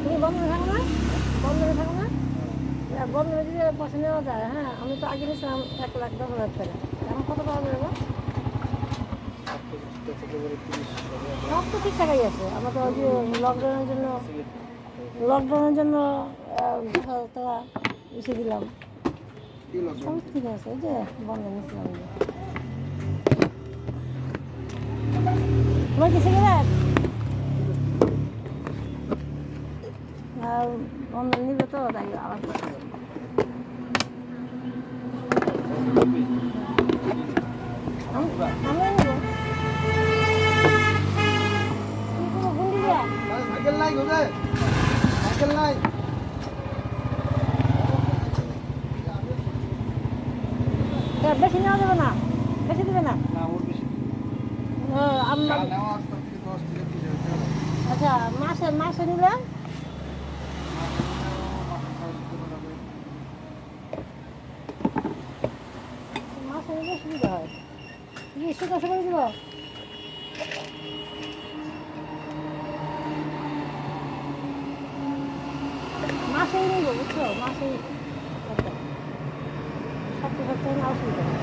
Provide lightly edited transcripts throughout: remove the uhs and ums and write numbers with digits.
তুমি বন্ধনে থাকো না? বন্ধনে থাকো না? বন্ধনে যদি পয়সা নেওয়া যায়, হ্যাঁ, আমি তো আগে নিয়েছিলাম 1,10,000 টাকা। এখন কত পাওয়া যাবে? সব তো ঠিকঠাকই আছে। আমরা তো ওই যে লকডাউনের জন্য 10,000 টাকা এসে দিলাম। সব ঠিক আছে, এই যে বন্ধ নিয়েছিলাম। তোমার কি সিগারেট? বন্ধ নিবে তো, তাই আবার আমরা নেবো। গুন্ডি দিয়া সাইকেল নাই গোজে, সাইকেল নাই। বেশি নেওয়া যাবে না, বেশি দিবে না। না ওর বেশি আমরা নেওয়া আসতে 10 থেকে 30,000 টাকা। আচ্ছা, মাসে মাসে নিলে মাসে নিলে সুবিধা হয়। কি সুবিধা করে দিব? মাসেই নিব, বুঝছো? মাসেই সপ্তাহে সপ্তাহে না, অসুবিধা নেই।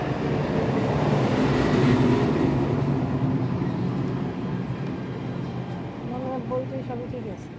বই টই সবই ঠিক আছে।